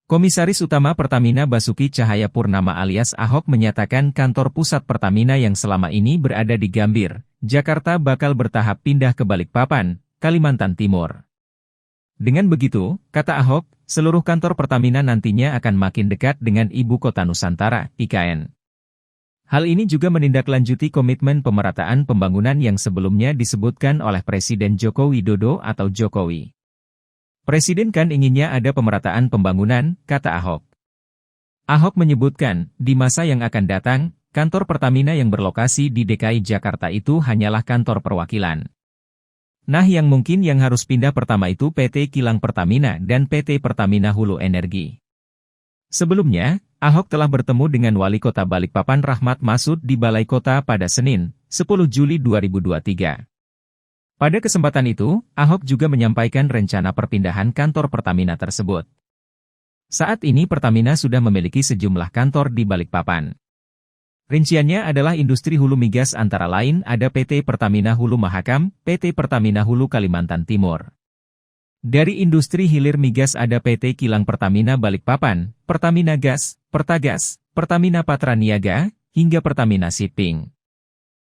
Komisaris Utama Pertamina Basuki Cahayapurnama alias Ahok menyatakan kantor pusat Pertamina yang selama ini berada di Gambir, Jakarta bakal bertahap pindah ke Balikpapan, Kalimantan Timur. Dengan begitu, kata Ahok, seluruh kantor Pertamina nantinya akan makin dekat dengan Ibu Kota Nusantara, IKN. Hal ini juga menindaklanjuti komitmen pemerataan pembangunan yang sebelumnya disebutkan oleh Presiden Joko Widodo atau Jokowi. Presiden kan inginnya ada pemerataan pembangunan, kata Ahok. Ahok menyebutkan, di masa yang akan datang, kantor Pertamina yang berlokasi di DKI Jakarta itu hanyalah kantor perwakilan. Nah yang mungkin yang harus pindah pertama itu PT Kilang Pertamina dan PT Pertamina Hulu Energi. Sebelumnya, Ahok telah bertemu dengan Wali Kota Balikpapan Rahmat Masud di Balai Kota pada Senin, 10 Juli 2023. Pada kesempatan itu, Ahok juga menyampaikan rencana perpindahan kantor Pertamina tersebut. Saat ini Pertamina sudah memiliki sejumlah kantor di Balikpapan. Rinciannya adalah industri hulu migas antara lain ada PT Pertamina Hulu Mahakam, PT Pertamina Hulu Kalimantan Timur. Dari industri hilir migas ada PT Kilang Pertamina Balikpapan, Pertamina Gas, Pertagas, Pertamina Patraniaga, hingga Pertamina Shipping.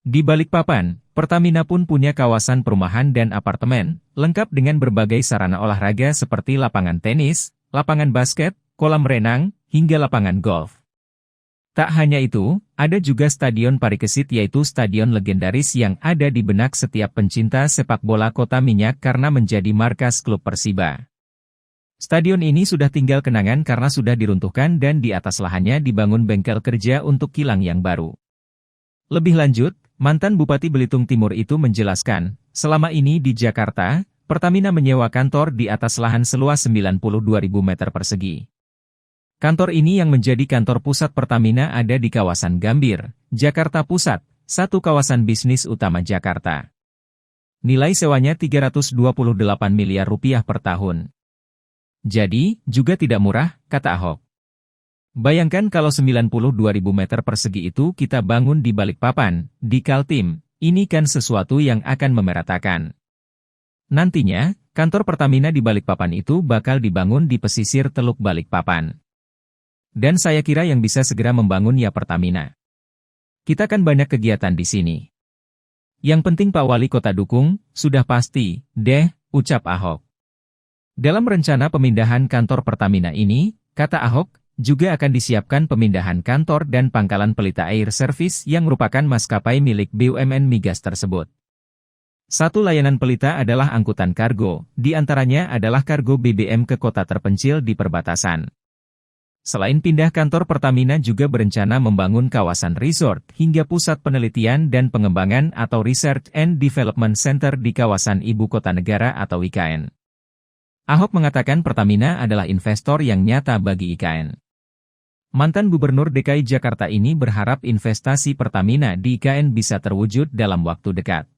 Di Balikpapan, Pertamina pun punya kawasan perumahan dan apartemen, lengkap dengan berbagai sarana olahraga seperti lapangan tenis, lapangan basket, kolam renang, hingga lapangan golf. Tak hanya itu, ada juga Stadion Parikesit yaitu stadion legendaris yang ada di benak setiap pencinta sepak bola Kota Minyak karena menjadi markas klub Persiba. Stadion ini sudah tinggal kenangan karena sudah diruntuhkan dan di atas lahannya dibangun bengkel kerja untuk kilang yang baru. Lebih lanjut, mantan Bupati Belitung Timur itu menjelaskan, selama ini di Jakarta, Pertamina menyewa kantor di atas lahan seluas 92.000 meter persegi. Kantor ini yang menjadi kantor pusat Pertamina ada di kawasan Gambir, Jakarta Pusat, satu kawasan bisnis utama Jakarta. Nilai sewanya 328 miliar rupiah per tahun. Jadi, juga tidak murah, kata Ahok. Bayangkan kalau 92.000 meter persegi itu kita bangun di Balikpapan, di Kaltim, ini kan sesuatu yang akan memeratakan. Nantinya, kantor Pertamina di Balikpapan itu bakal dibangun di pesisir Teluk Balikpapan. Dan saya kira yang bisa segera membangun ya Pertamina. Kita kan banyak kegiatan di sini. Yang penting Pak Wali Kota dukung, sudah pasti, deh, ucap Ahok. Dalam rencana pemindahan kantor Pertamina ini, kata Ahok, juga akan disiapkan pemindahan kantor dan pangkalan pelita air service yang merupakan maskapai milik BUMN Migas tersebut. Satu layanan pelita adalah angkutan kargo, di antaranya adalah kargo BBM ke kota terpencil di perbatasan. Selain pindah kantor Pertamina juga berencana membangun kawasan resort hingga pusat penelitian dan pengembangan atau Research and Development Center di kawasan Ibu Kota Negara atau IKN. Ahok mengatakan Pertamina adalah investor yang nyata bagi IKN. Mantan Gubernur DKI Jakarta ini berharap investasi Pertamina di IKN bisa terwujud dalam waktu dekat.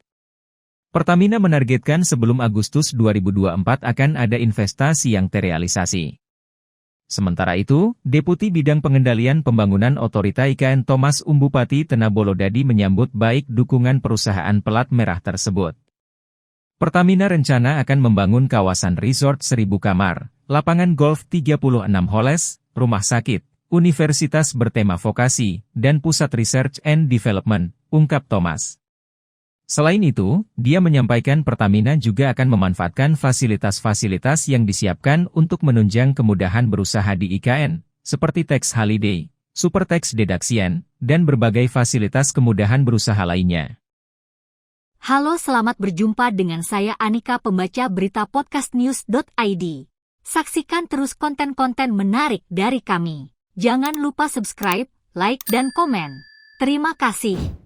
Pertamina menargetkan sebelum Agustus 2024 akan ada investasi yang terrealisasi. Sementara itu, Deputi Bidang Pengendalian Pembangunan Otorita IKN Thomas Umbupati Tenabolodadi menyambut baik dukungan perusahaan pelat merah tersebut. Pertamina rencana akan membangun kawasan resort 1000 kamar, lapangan golf 36 holes, rumah sakit, universitas bertema vokasi, dan pusat research and development, ungkap Thomas. Selain itu, dia menyampaikan Pertamina juga akan memanfaatkan fasilitas-fasilitas yang disiapkan untuk menunjang kemudahan berusaha di IKN, seperti tax holiday, super tax deduction, dan berbagai fasilitas kemudahan berusaha lainnya. Halo, selamat berjumpa dengan saya Anika, pembaca berita podcastnews.id. Saksikan terus konten-konten menarik dari kami. Jangan lupa subscribe, like, dan komen. Terima kasih.